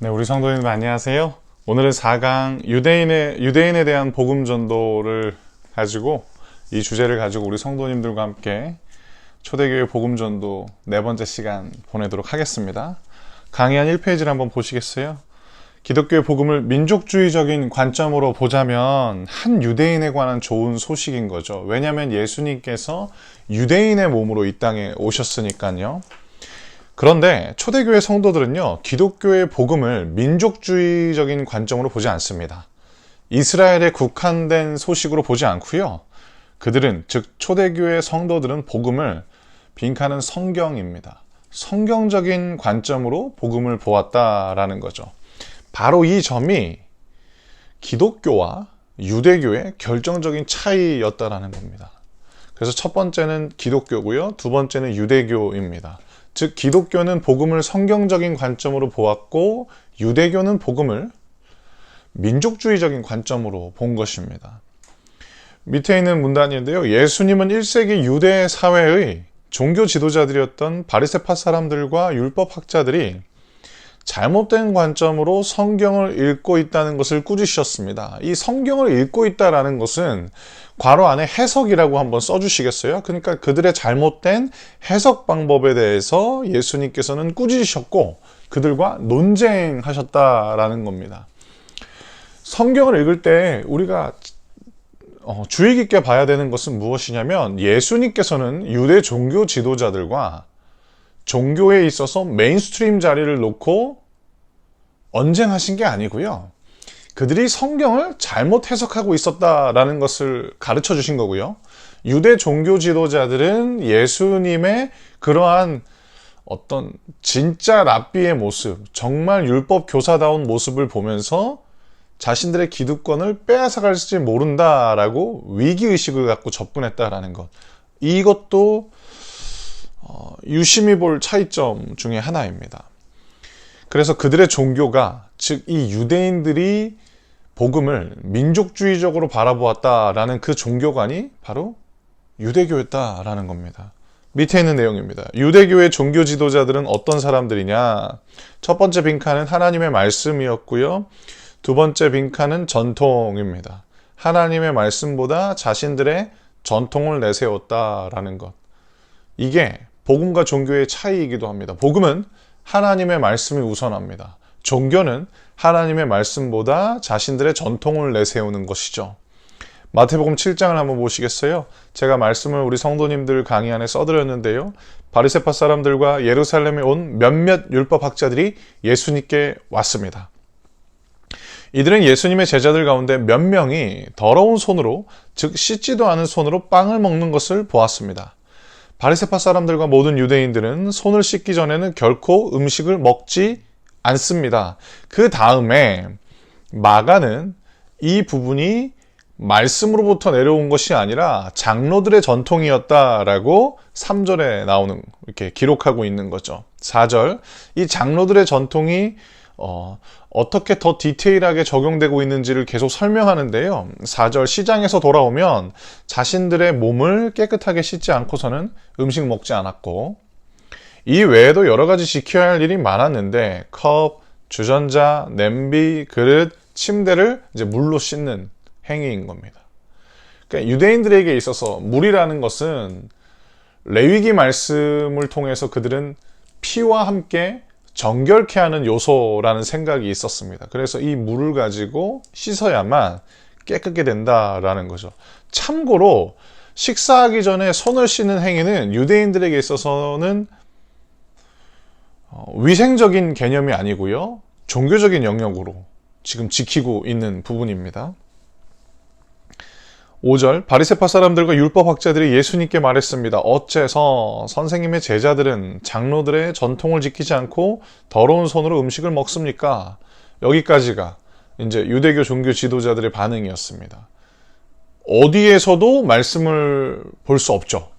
네, 우리 성도님 안녕하세요. 오늘은 4강 유대인에 대한 복음 전도를 가지고 이 주제를 가지고 우리 성도님들과 함께 초대교회 복음 전도 네 번째 시간 보내도록 하겠습니다. 강의 한 1페이지를 한번 보시겠어요? 기독교의 복음을 민족주의적인 관점으로 보자면 한 유대인에 관한 좋은 소식인 거죠. 왜냐하면 예수님께서 유대인의 몸으로 이 땅에 오셨으니까요. 그런데 초대교회 성도들은요, 기독교의 복음을 민족주의적인 관점으로 보지 않습니다. 이스라엘에 국한된 소식으로 보지 않고요. 그들은, 즉 초대교회 성도들은 복음을 빈칸은 성경입니다. 성경적인 관점으로 복음을 보았다라는 거죠. 바로 이 점이 기독교와 유대교의 결정적인 차이였다라는 겁니다. 그래서 첫 번째는 기독교고요. 두 번째는 유대교입니다. 즉 기독교는 복음을 성경적인 관점으로 보았고 유대교는 복음을 민족주의적인 관점으로 본 것입니다. 밑에 있는 문단인데요. 예수님은 1세기 유대 사회의 종교 지도자들이었던 바리새파 사람들과 율법학자들이 잘못된 관점으로 성경을 읽고 있다는 것을 꾸짖으셨습니다. 이 성경을 읽고 있다는 것은 괄호 안에 해석이라고 한번 써주시겠어요? 그러니까 그들의 잘못된 해석 방법에 대해서 예수님께서는 꾸짖으셨고 그들과 논쟁하셨다라는 겁니다. 성경을 읽을 때 우리가 주의 깊게 봐야 되는 것은 무엇이냐면 예수님께서는 유대 종교 지도자들과 종교에 있어서 메인스트림 자리를 놓고 언쟁하신 게 아니고요. 그들이 성경을 잘못 해석하고 있었다라는 것을 가르쳐 주신 거고요. 유대 종교 지도자들은 예수님의 그러한 어떤 진짜 랍비의 모습, 정말 율법 교사다운 모습을 보면서 자신들의 기득권을 빼앗아갈지 모른다라고 위기의식을 갖고 접근했다라는 것. 이것도 유심히 볼 차이점 중에 하나입니다. 그래서 그들의 종교가, 즉 이 유대인들이 복음을 민족주의적으로 바라보았다라는 그 종교관이 바로 유대교였다라는 겁니다. 밑에 있는 내용입니다. 유대교의 종교 지도자들은 어떤 사람들이냐? 첫 번째 빈칸은 하나님의 말씀이었고요. 두 번째 빈칸은 전통입니다. 하나님의 말씀보다 자신들의 전통을 내세웠다라는 것. 이게 복음과 종교의 차이이기도 합니다. 복음은 하나님의 말씀이 우선합니다. 종교는 하나님의 말씀보다 자신들의 전통을 내세우는 것이죠. 마태복음 7장을 한번 보시겠어요? 제가 말씀을 우리 성도님들 강의 안에 써드렸는데요. 바리새파 사람들과 예루살렘에 온 몇몇 율법학자들이 예수님께 왔습니다. 이들은 예수님의 제자들 가운데 몇 명이 더러운 손으로, 즉 씻지도 않은 손으로 빵을 먹는 것을 보았습니다. 바리새파 사람들과 모든 유대인들은 손을 씻기 전에는 결코 음식을 먹지 않습니다. 그 다음에 마가는 이 부분이 말씀으로부터 내려온 것이 아니라 장로들의 전통이었다라고 3절에 나오는, 이렇게 기록하고 있는 거죠. 4절, 이 장로들의 전통이 어떻게 더 디테일하게 적용되고 있는지를 계속 설명하는데요. 4절 시장에서 돌아오면 자신들의 몸을 깨끗하게 씻지 않고서는 음식 먹지 않았고, 이 외에도 여러 가지 지켜야 할 일이 많았는데 컵, 주전자, 냄비, 그릇, 침대를 이제 물로 씻는 행위인 겁니다. 그러니까 유대인들에게 있어서 물이라는 것은 레위기 말씀을 통해서 그들은 피와 함께 정결케 하는 요소라는 생각이 있었습니다. 그래서 이 물을 가지고 씻어야만 깨끗게 된다라는 거죠. 참고로 식사하기 전에 손을 씻는 행위는 유대인들에게 있어서는 위생적인 개념이 아니고요. 종교적인 영역으로 지금 지키고 있는 부분입니다. 5절, 바리새파 사람들과 율법학자들이 예수님께 말했습니다. 어째서 선생님의 제자들은 장로들의 전통을 지키지 않고 더러운 손으로 음식을 먹습니까? 여기까지가 이제 유대교 종교 지도자들의 반응이었습니다. 어디에서도 말씀을 볼 수 없죠.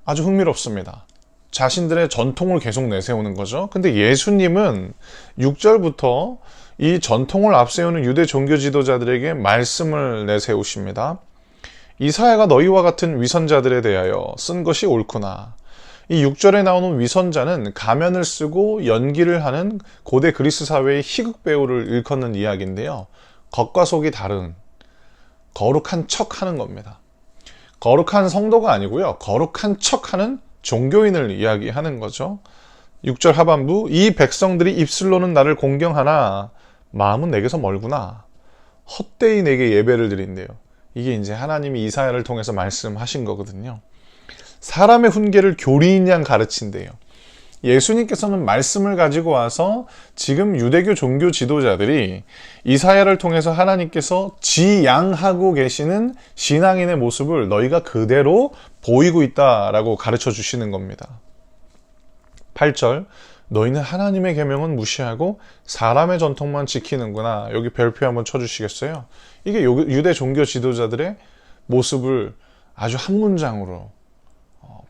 아주 흥미롭습니다. 자신들의 전통을 계속 내세우는 거죠. 근데 예수님은 6절부터 이 전통을 앞세우는 유대 종교 지도자들에게 말씀을 내세우십니다. 이사야가 너희와 같은 위선자들에 대하여 쓴 것이 옳구나. 이 6절에 나오는 위선자는 가면을 쓰고 연기를 하는 고대 그리스 사회의 희극 배우를 일컫는 이야기인데요. 겉과 속이 다른 거룩한 척 하는 겁니다. 거룩한 성도가 아니고요. 거룩한 척 하는 종교인을 이야기하는 거죠. 6절 하반부, 이 백성들이 입술로는 나를 공경하나 마음은 내게서 멀구나. 헛되이 내게 예배를 드린대요. 이게 이제 하나님이 이사야를 통해서 말씀하신 거거든요. 사람의 훈계를 교리인 양 가르친대요. 예수님께서는 말씀을 가지고 와서 지금 유대교 종교 지도자들이 이사야를 통해서 하나님께서 지양하고 계시는 신앙인의 모습을 너희가 그대로 보이고 있다라고 가르쳐 주시는 겁니다. 8절, 너희는 하나님의 계명은 무시하고 사람의 전통만 지키는구나. 여기 별표 한번 쳐주시겠어요? 이게 유대 종교 지도자들의 모습을 아주 한 문장으로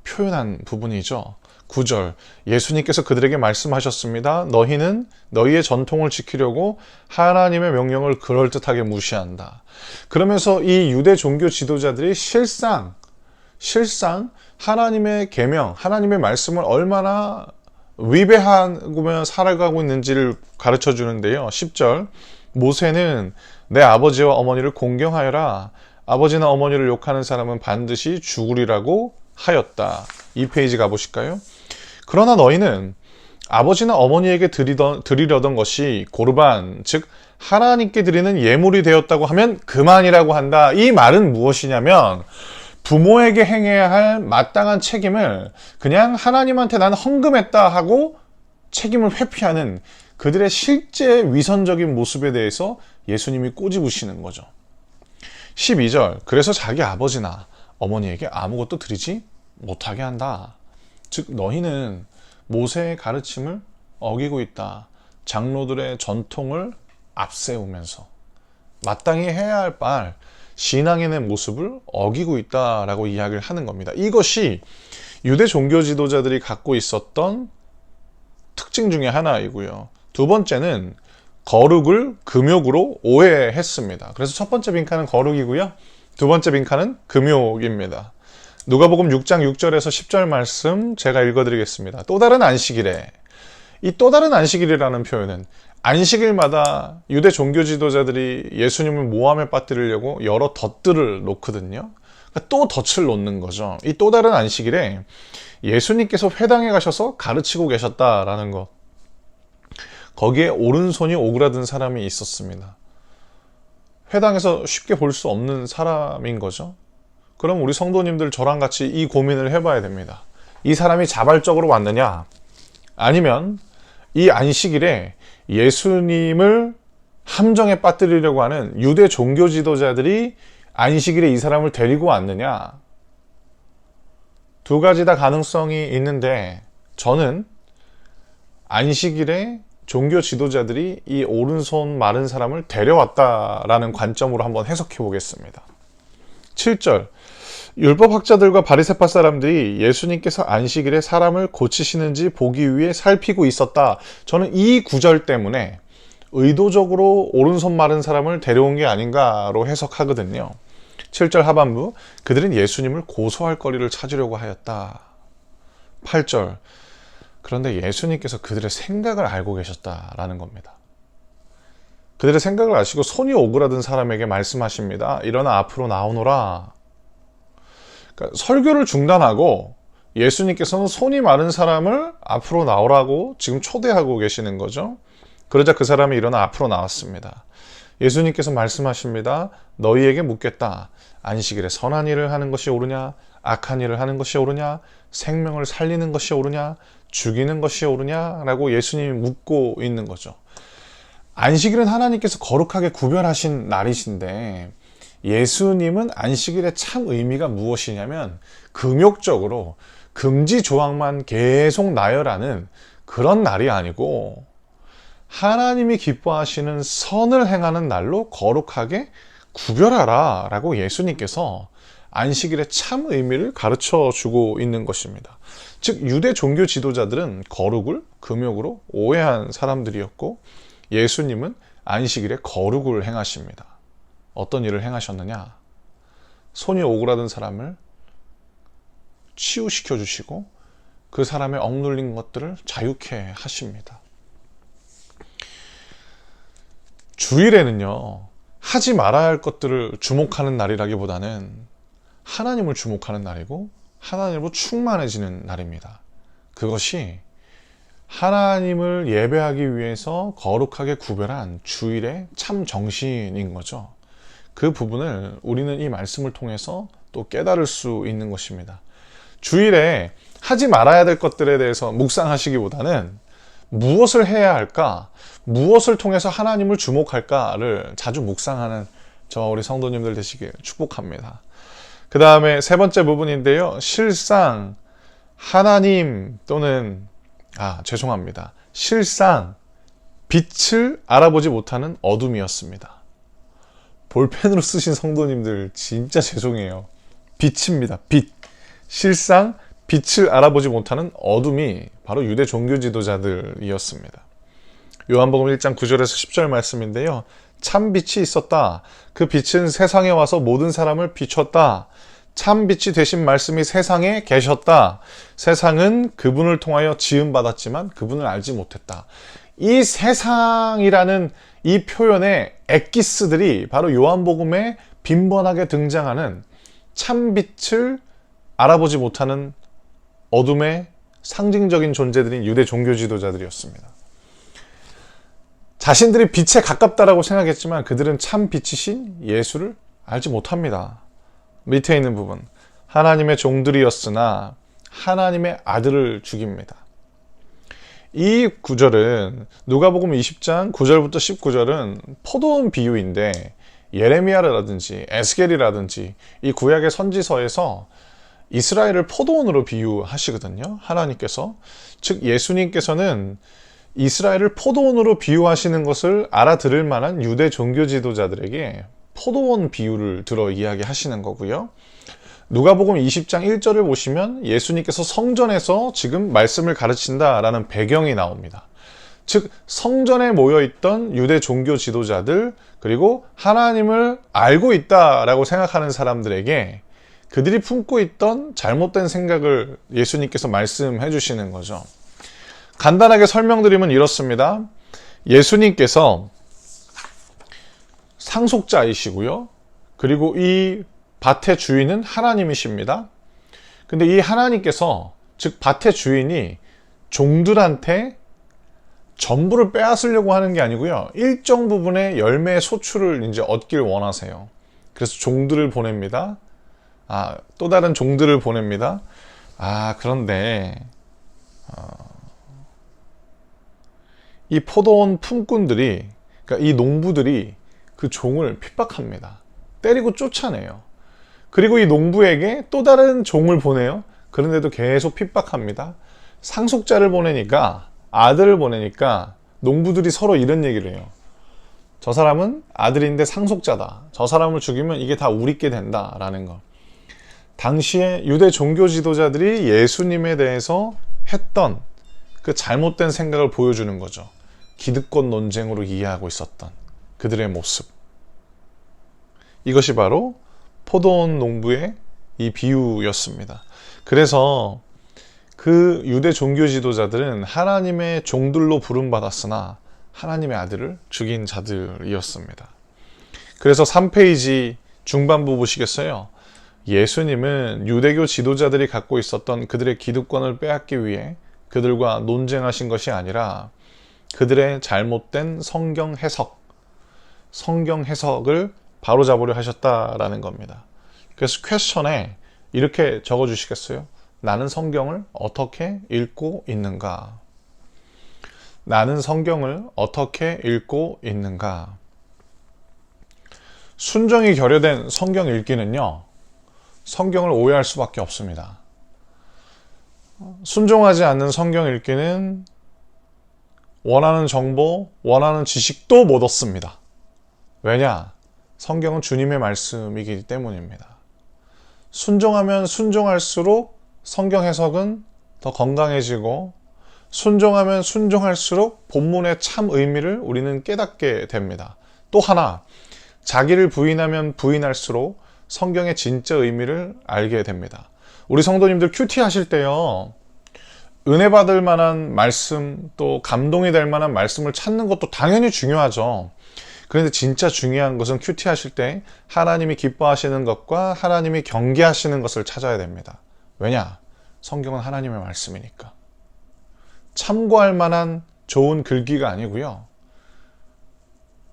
표현한 부분이죠. 9절, 예수님께서 그들에게 말씀하셨습니다. 너희는 너희의 전통을 지키려고 하나님의 명령을 그럴듯하게 무시한다. 그러면서 이 유대 종교 지도자들이 실상 하나님의 계명, 하나님의 말씀을 얼마나 위배하고 살아가고 있는지를 가르쳐 주는데요. 10절, 모세는 내 아버지와 어머니를 공경하여라. 아버지나 어머니를 욕하는 사람은 반드시 죽으리라고 하였다. 이 페이지 가보실까요? 그러나 너희는 아버지나 어머니에게 드리려던 것이 고르반, 즉 하나님께 드리는 예물이 되었다고 하면 그만이라고 한다. 이 말은 무엇이냐면 부모에게 행해야 할 마땅한 책임을 그냥 하나님한테 난 헌금했다 하고 책임을 회피하는 그들의 실제 위선적인 모습에 대해서 예수님이 꼬집으시는 거죠. 12절, 그래서 자기 아버지나 어머니에게 아무것도 드리지 못하게 한다. 즉 너희는 모세의 가르침을 어기고 있다. 장로들의 전통을 앞세우면서 마땅히 해야 할 바 신앙인의 모습을 어기고 있다라고 이야기를 하는 겁니다. 이것이 유대 종교 지도자들이 갖고 있었던 특징 중에 하나이고요. 두 번째는 거룩을 금욕으로 오해했습니다. 그래서 첫 번째 빈칸은 거룩이고요. 두 번째 빈칸은 금욕입니다. 누가복음 6장 6절에서 10절 말씀 제가 읽어드리겠습니다. 또 다른 안식일에, 이 또 다른 안식일이라는 표현은 안식일마다 유대 종교 지도자들이 예수님을 모함에 빠뜨리려고 여러 덫들을 놓거든요. 그러니까 또 덫을 놓는 거죠. 이 또 다른 안식일에 예수님께서 회당에 가셔서 가르치고 계셨다라는 것. 거기에 오른손이 오그라든 사람이 있었습니다. 회당에서 쉽게 볼 수 없는 사람인 거죠. 그럼 우리 성도님들 저랑 같이 이 고민을 해봐야 됩니다. 이 사람이 자발적으로 왔느냐? 아니면 이 안식일에 예수님을 함정에 빠뜨리려고 하는 유대 종교 지도자들이 안식일에 이 사람을 데리고 왔느냐? 두 가지 다 가능성이 있는데 저는 안식일에 종교 지도자들이 이 오른손 마른 사람을 데려왔다라는 관점으로 한번 해석해 보겠습니다. 7절, 율법학자들과 바리새파 사람들이 예수님께서 안식일에 사람을 고치시는지 보기 위해 살피고 있었다. 저는 이 구절 때문에 의도적으로 오른손 마른 사람을 데려온 게 아닌가로 해석하거든요. 7절 하반부, 그들은 예수님을 고소할 거리를 찾으려고 하였다. 8절, 그런데 예수님께서 그들의 생각을 알고 계셨다라는 겁니다. 그들의 생각을 아시고 손이 오그라든 사람에게 말씀하십니다. 일어나 앞으로 나오너라. 그러니까 설교를 중단하고 예수님께서는 손이 마른 사람을 앞으로 나오라고 지금 초대하고 계시는 거죠. 그러자 그 사람이 일어나 앞으로 나왔습니다. 예수님께서 말씀하십니다. 너희에게 묻겠다. 안식일에 선한 일을 하는 것이 옳으냐? 악한 일을 하는 것이 옳으냐? 생명을 살리는 것이 옳으냐? 죽이는 것이 옳으냐? 라고 예수님이 묻고 있는 거죠. 안식일은 하나님께서 거룩하게 구별하신 날이신데 예수님은 안식일의 참 의미가 무엇이냐면 금욕적으로 금지 조항만 계속 나열하는 그런 날이 아니고 하나님이 기뻐하시는 선을 행하는 날로 거룩하게 구별하라 라고 예수님께서 안식일의 참 의미를 가르쳐 주고 있는 것입니다. 즉 유대 종교 지도자들은 거룩을 금욕으로 오해한 사람들이었고 예수님은 안식일에 거룩을 행하십니다. 어떤 일을 행하셨느냐? 손이 오그라든 사람을 치유시켜 주시고 그 사람의 억눌린 것들을 자유케 하십니다. 주일에는요, 하지 말아야 할 것들을 주목하는 날이라기보다는 하나님을 주목하는 날이고 하나님으로 충만해지는 날입니다. 그것이 하나님을 예배하기 위해서 거룩하게 구별한 주일의 참 정신인 거죠. 그 부분을 우리는 이 말씀을 통해서 또 깨달을 수 있는 것입니다. 주일에 하지 말아야 될 것들에 대해서 묵상하시기보다는 무엇을 해야 할까? 무엇을 통해서 하나님을 주목할까를 자주 묵상하는 저와 우리 성도님들 되시길 축복합니다. 그 다음에 세 번째 부분인데요. 실상 하나님 또는 실상 빛을 알아보지 못하는 어둠이었습니다. 볼펜으로 쓰신 성도님들 진짜 죄송해요. 빛입니다. 빛. 실상 빛을 알아보지 못하는 어둠이 바로 유대 종교 지도자들이었습니다. 요한복음 1장 9절에서 10절 말씀인데요. 참 빛이 있었다. 그 빛은 세상에 와서 모든 사람을 비췄다. 참 빛이 되신 말씀이 세상에 계셨다. 세상은 그분을 통하여 지음받았지만 그분을 알지 못했다. 이 세상이라는 이 표현의 엑기스들이 바로 요한복음에 빈번하게 등장하는 참 빛을 알아보지 못하는 어둠의 상징적인 존재들인 유대 종교 지도자들이었습니다. 자신들이 빛에 가깝다라고 생각했지만 그들은 참 빛이신 예수를 알지 못합니다. 밑에 있는 부분, 하나님의 종들이었으나 하나님의 아들을 죽입니다. 이 구절은 누가복음 20장 9절부터 19절은 포도원 비유인데 예레미야라든지 에스겔이라든지 이 구약의 선지서에서 이스라엘을 포도원으로 비유하시거든요. 하나님께서. 즉 예수님께서는 이스라엘을 포도원으로 비유하시는 것을 알아들을 만한 유대 종교 지도자들에게 포도원 비유를 들어 이야기하시는 거고요. 누가복음 20장 1절을 보시면 예수님께서 성전에서 지금 말씀을 가르친다라는 배경이 나옵니다. 즉 성전에 모여있던 유대 종교 지도자들 그리고 하나님을 알고 있다라고 생각하는 사람들에게 그들이 품고 있던 잘못된 생각을 예수님께서 말씀해 주시는 거죠. 간단하게 설명드리면 이렇습니다. 예수님께서 상속자이시고요. 그리고 이 밭의 주인은 하나님이십니다. 근데 이 하나님께서, 즉 밭의 주인이 종들한테 전부를 빼앗으려고 하는 게 아니고요. 일정 부분의 열매의 소출을 이제 얻길 원하세요. 그래서 종들을 보냅니다. 또 다른 종들을 보냅니다. 그런데 이 포도원 품꾼들이, 그러니까 이 농부들이 그 종을 핍박합니다. 때리고 쫓아내요. 그리고 이 농부에게 또 다른 종을 보내요. 그런데도 계속 핍박합니다. 상속자를 보내니까, 아들을 보내니까 농부들이 서로 이런 얘기를 해요. 저 사람은 아들인데 상속자다. 저 사람을 죽이면 이게 다 우리께 된다라는 거. 당시에 유대 종교 지도자들이 예수님에 대해서 했던 그 잘못된 생각을 보여주는 거죠. 기득권 논쟁으로 이해하고 있었던 그들의 모습. 이것이 바로 포도원 농부의 이 비유였습니다. 그래서 그 유대 종교 지도자들은 하나님의 종들로 부름받았으나 하나님의 아들을 죽인 자들이었습니다. 그래서 3페이지 중반부 보시겠어요? 예수님은 유대교 지도자들이 갖고 있었던 그들의 기득권을 빼앗기 위해 그들과 논쟁하신 것이 아니라 그들의 잘못된 성경 해석을 바로잡으려 하셨다라는 겁니다. 그래서 퀘스천에 이렇게 적어주시겠어요? 나는 성경을 어떻게 읽고 있는가? 나는 성경을 어떻게 읽고 있는가? 순종이 결여된 성경 읽기는요, 성경을 오해할 수밖에 없습니다. 순종하지 않는 성경 읽기는 원하는 정보, 원하는 지식도 못 얻습니다. 왜냐? 성경은 주님의 말씀이기 때문입니다. 순종하면 순종할수록 성경 해석은 더 건강해지고, 순종하면 순종할수록 본문의 참 의미를 우리는 깨닫게 됩니다. 또 하나, 자기를 부인하면 부인할수록 성경의 진짜 의미를 알게 됩니다. 우리 성도님들 큐티 하실 때요, 은혜 받을 만한 말씀, 또 감동이 될 만한 말씀을 찾는 것도 당연히 중요하죠. 그런데 진짜 중요한 것은 큐티 하실 때 하나님이 기뻐하시는 것과 하나님이 경계하시는 것을 찾아야 됩니다. 왜냐? 성경은 하나님의 말씀이니까. 참고할 만한 좋은 글귀가 아니고요.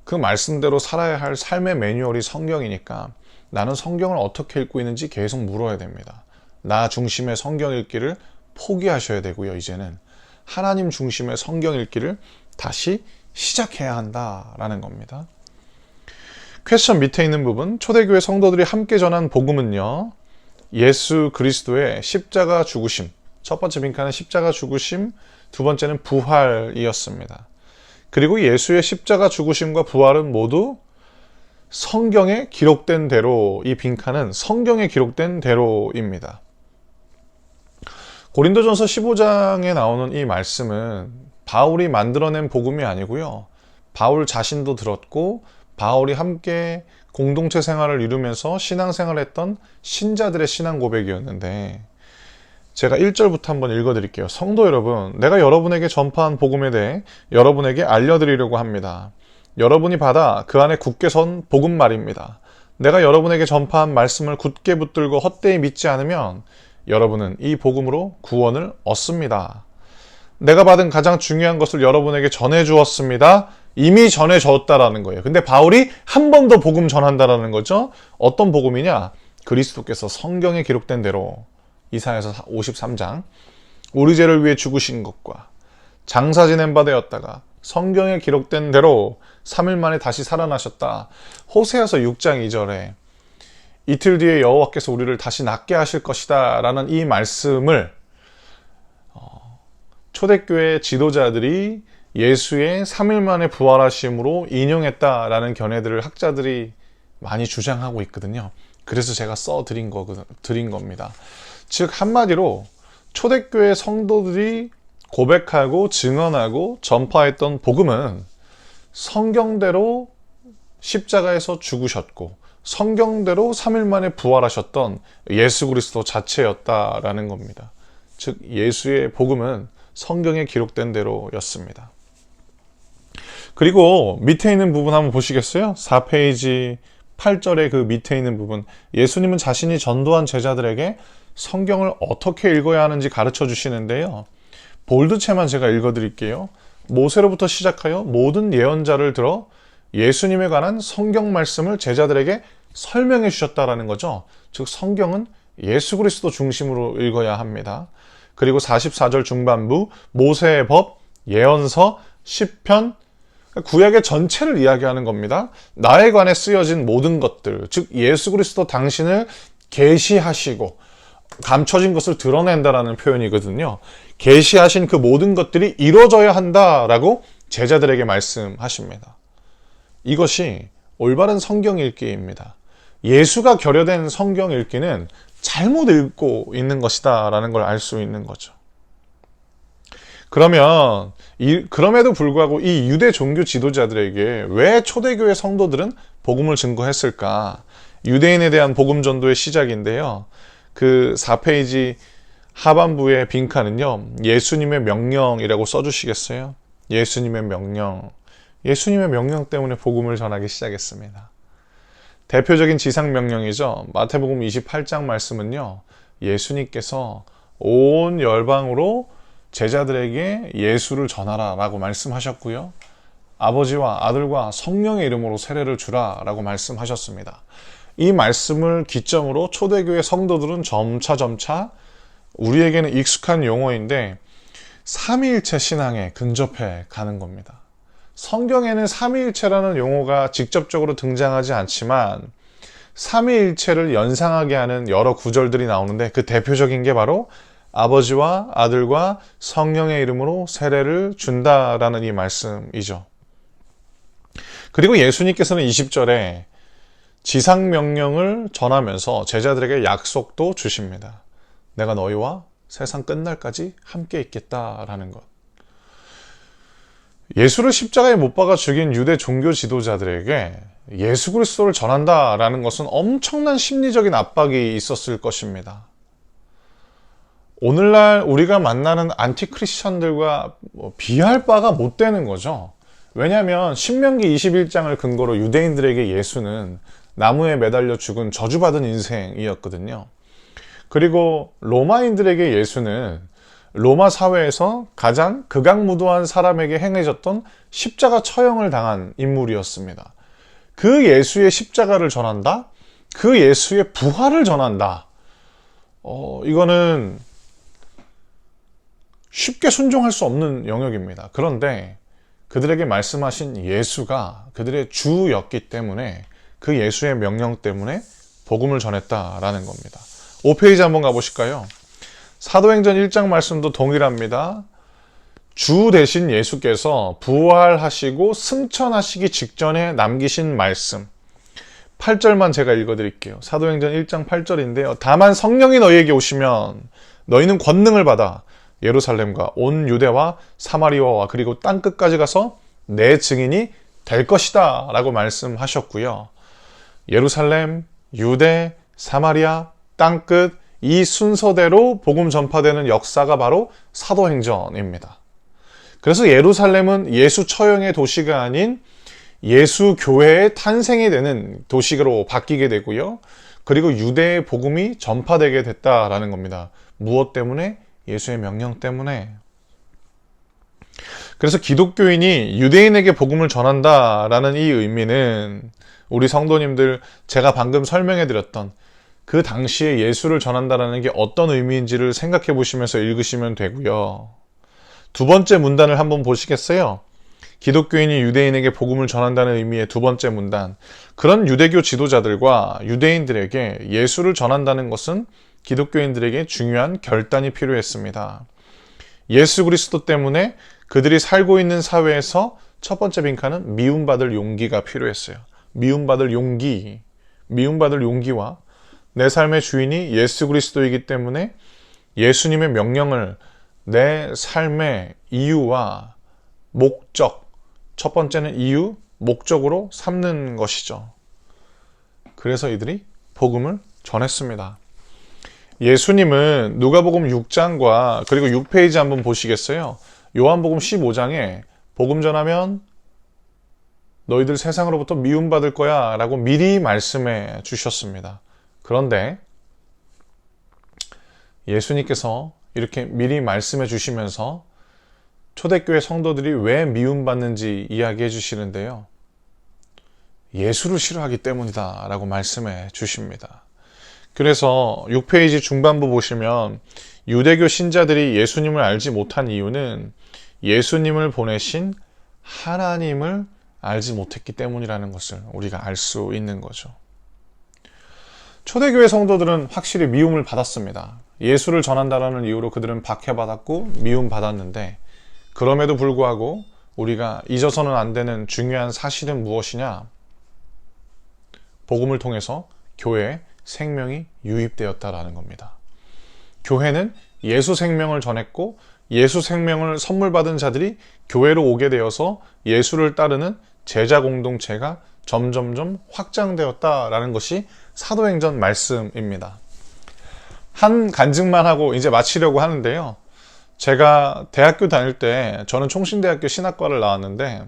그 말씀대로 살아야 할 삶의 매뉴얼이 성경이니까 나는 성경을 어떻게 읽고 있는지 계속 물어야 됩니다. 나 중심의 성경 읽기를 포기하셔야 되고요. 이제는 하나님 중심의 성경 읽기를 다시 시작해야 한다라는 겁니다. 퀘스천 밑에 있는 부분, 초대교회 성도들이 함께 전한 복음은요, 예수 그리스도의 십자가 죽으심, 첫 번째 빈칸은 십자가 죽으심, 두 번째는 부활이었습니다. 그리고 예수의 십자가 죽으심과 부활은 모두 성경에 기록된 대로, 이 빈칸은 성경에 기록된 대로입니다. 고린도전서 15장에 나오는 이 말씀은 바울이 만들어낸 복음이 아니고요. 바울 자신도 들었고 바울이 함께 공동체 생활을 이루면서 신앙생활을 했던 신자들의 신앙 고백이었는데, 제가 1절부터 한번 읽어드릴게요. 성도 여러분, 내가 여러분에게 전파한 복음에 대해 여러분에게 알려드리려고 합니다. 여러분이 받아 그 안에 굳게 선 복음 말입니다. 내가 여러분에게 전파한 말씀을 굳게 붙들고 헛되이 믿지 않으면 여러분은 이 복음으로 구원을 얻습니다. 내가 받은 가장 중요한 것을 여러분에게 전해주었습니다. 이미 전해줬다라는 거예요. 근데 바울이 한 번 더 복음 전한다라는 거죠. 어떤 복음이냐? 그리스도께서 성경에 기록된 대로 이사야서 53장 우리 죄를 위해 죽으신 것과 장사 지낸 바 되었다가 성경에 기록된 대로 3일 만에 다시 살아나셨다. 호세아서 6장 2절에 이틀 뒤에 여호와께서 우리를 다시 낫게 하실 것이다 라는 이 말씀을 초대교회 지도자들이 예수의 3일 만에 부활하심으로 인용했다라는 견해들을 학자들이 많이 주장하고 있거든요. 그래서 제가 드린 겁니다. 즉 한마디로 초대교회 성도들이 고백하고 증언하고 전파했던 복음은 성경대로 십자가에서 죽으셨고 성경대로 3일 만에 부활하셨던 예수 그리스도 자체였다라는 겁니다. 즉 예수의 복음은 성경에 기록된 대로였습니다. 그리고 밑에 있는 부분 한번 보시겠어요? 4페이지 8절의 그 밑에 있는 부분, 예수님은 자신이 전도한 제자들에게 성경을 어떻게 읽어야 하는지 가르쳐 주시는데요. 볼드체만 제가 읽어드릴게요. 모세로부터 시작하여 모든 예언자를 들어 예수님에 관한 성경 말씀을 제자들에게 설명해 주셨다라는 거죠. 즉 성경은 예수 그리스도 중심으로 읽어야 합니다. 그리고 44절 중반부 모세의 법, 예언서, 시편, 구약의 전체를 이야기하는 겁니다. 나에 관해 쓰여진 모든 것들, 즉 예수 그리스도 당신을 계시하시고 감춰진 것을 드러낸다라는 표현이거든요. 계시하신 그 모든 것들이 이루어져야 한다라고 제자들에게 말씀하십니다. 이것이 올바른 성경 읽기입니다. 예수가 결여된 성경 읽기는 잘못 읽고 있는 것이다 라는 걸 알 수 있는 거죠. 그럼에도 불구하고 이 유대 종교 지도자들에게 왜 초대교회 성도들은 복음을 증거했을까? 유대인에 대한 복음 전도의 시작인데요. 그 4페이지 하반부의 빈칸은요, 예수님의 명령이라고 써주시겠어요? 예수님의 명령. 예수님의 명령 때문에 복음을 전하기 시작했습니다. 대표적인 지상명령이죠. 마태복음 28장 말씀은요, 예수님께서 온 열방으로 제자들에게 예수를 전하라 라고 말씀하셨고요. 아버지와 아들과 성령의 이름으로 세례를 주라 라고 말씀하셨습니다. 이 말씀을 기점으로 초대교회 성도들은 점차 우리에게는 익숙한 용어인데 삼위일체 신앙에 근접해 가는 겁니다. 성경에는 삼위일체라는 용어가 직접적으로 등장하지 않지만 삼위일체를 연상하게 하는 여러 구절들이 나오는데 그 대표적인 게 바로 아버지와 아들과 성령의 이름으로 세례를 준다라는 이 말씀이죠. 그리고 예수님께서는 20절에 지상명령을 전하면서 제자들에게 약속도 주십니다. 내가 너희와 세상 끝날까지 함께 있겠다라는 것. 예수를 십자가에 못 박아 죽인 유대 종교 지도자들에게 예수 그리스도를 전한다라는 것은 엄청난 심리적인 압박이 있었을 것입니다. 오늘날 우리가 만나는 안티크리스천들과 비할 바가 못 되는 거죠. 왜냐하면 신명기 21장을 근거로 유대인들에게 예수는 나무에 매달려 죽은 저주받은 인생이었거든요. 그리고 로마인들에게 예수는 로마 사회에서 가장 극악무도한 사람에게 행해졌던 십자가 처형을 당한 인물이었습니다. 그 예수의 십자가를 전한다? 그 예수의 부활을 전한다? 이거는 쉽게 순종할 수 없는 영역입니다. 그런데 그들에게 말씀하신 예수가 그들의 주였기 때문에 그 예수의 명령 때문에 복음을 전했다라는 겁니다. 5페이지 한번 가보실까요? 사도행전 1장 말씀도 동일합니다. 주 대신 예수께서 부활하시고 승천하시기 직전에 남기신 말씀 8절만 제가 읽어드릴게요. 사도행전 1장 8절인데요. 다만 성령이 너희에게 오시면 너희는 권능을 받아 예루살렘과 온 유대와 사마리아와 그리고 땅끝까지 가서 내 증인이 될 것이다 라고 말씀하셨고요. 예루살렘, 유대, 사마리아, 땅끝 이 순서대로 복음 전파되는 역사가 바로 사도행전입니다. 그래서 예루살렘은 예수 처형의 도시가 아닌 예수 교회의 탄생이 되는 도시로 바뀌게 되고요. 그리고 유대의 복음이 전파되게 됐다라는 겁니다. 무엇 때문에? 예수의 명령 때문에. 그래서 기독교인이 유대인에게 복음을 전한다라는 이 의미는 우리 성도님들 제가 방금 설명해 드렸던 그 당시에 예수를 전한다라는 게 어떤 의미인지를 생각해 보시면서 읽으시면 되고요. 두 번째 문단을 한번 보시겠어요? 기독교인이 유대인에게 복음을 전한다는 의미의 두 번째 문단. 그런 유대교 지도자들과 유대인들에게 예수를 전한다는 것은 기독교인들에게 중요한 결단이 필요했습니다. 예수 그리스도 때문에 그들이 살고 있는 사회에서 첫 번째 빈칸은 미움받을 용기가 필요했어요. 미움받을 용기와 내 삶의 주인이 예수 그리스도이기 때문에 예수님의 명령을 내 삶의 이유와 목적, 첫 번째는 이유, 목적으로 삼는 것이죠. 그래서 이들이 복음을 전했습니다. 예수님은 누가복음 6장과 그리고 6페이지 한번 보시겠어요? 요한복음 15장에 복음 전하면 너희들 세상으로부터 미움받을 거야 라고 미리 말씀해 주셨습니다. 그런데 예수님께서 이렇게 미리 말씀해 주시면서 초대교회 성도들이 왜 미움받는지 이야기해 주시는데요. 예수를 싫어하기 때문이다 라고 말씀해 주십니다. 그래서 6페이지 중반부 보시면 유대교 신자들이 예수님을 알지 못한 이유는 예수님을 보내신 하나님을 알지 못했기 때문이라는 것을 우리가 알 수 있는 거죠. 초대교회 성도들은 확실히 미움을 받았습니다. 예수를 전한다라는 이유로 그들은 박해받았고 미움받았는데 그럼에도 불구하고 우리가 잊어서는 안 되는 중요한 사실은 무엇이냐? 복음을 통해서 교회에 생명이 유입되었다라는 겁니다. 교회는 예수 생명을 전했고 예수 생명을 선물 받은 자들이 교회로 오게 되어서 예수를 따르는 제자 공동체가 점점점 확장되었다라는 것이 사도행전 말씀입니다. 한 간증만 하고 이제 마치려고 하는데요. 제가 대학교 다닐 때 저는 총신대학교 신학과를 나왔는데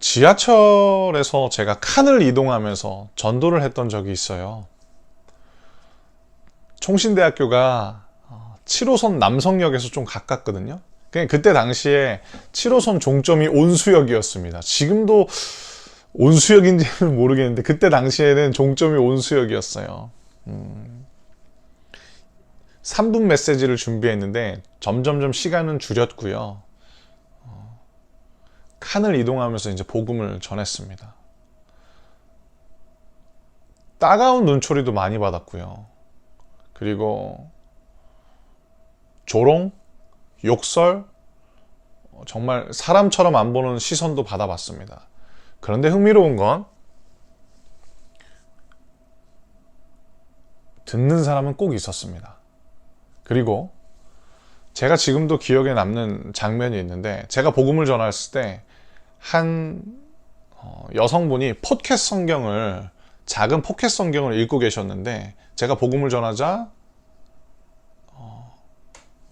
지하철에서 제가 칸을 이동하면서 전도를 했던 적이 있어요. 총신대학교가 7호선 남성역에서 좀 가깝거든요. 그때 당시에 7호선 종점이 온수역이었습니다. 지금도 온수역인지는 모르겠는데 그때 당시에는 종점이 온수역이었어요. 3분 메시지를 준비했는데 점점점 시간은 줄였고요. 칸을 이동하면서 이제 복음을 전했습니다. 따가운 눈초리도 많이 받았고요. 그리고 조롱, 욕설, 정말 사람처럼 안 보는 시선도 받아봤습니다. 그런데 흥미로운 건 듣는 사람은 꼭 있었습니다. 그리고 제가 지금도 기억에 남는 장면이 있는데 제가 복음을 전했을 때 한 여성분이 작은 포켓 성경을 읽고 계셨는데 제가 복음을 전하자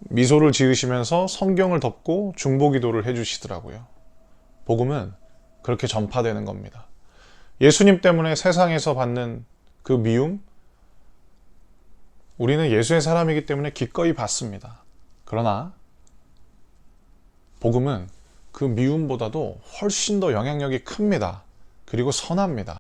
미소를 지으시면서 성경을 덮고 중보기도를 해주시더라고요. 복음은 그렇게 전파되는 겁니다. 예수님 때문에 세상에서 받는 그 미움, 우리는 예수의 사람이기 때문에 기꺼이 받습니다. 그러나 복음은 그 미움보다도 훨씬 더 영향력이 큽니다. 그리고 선합니다.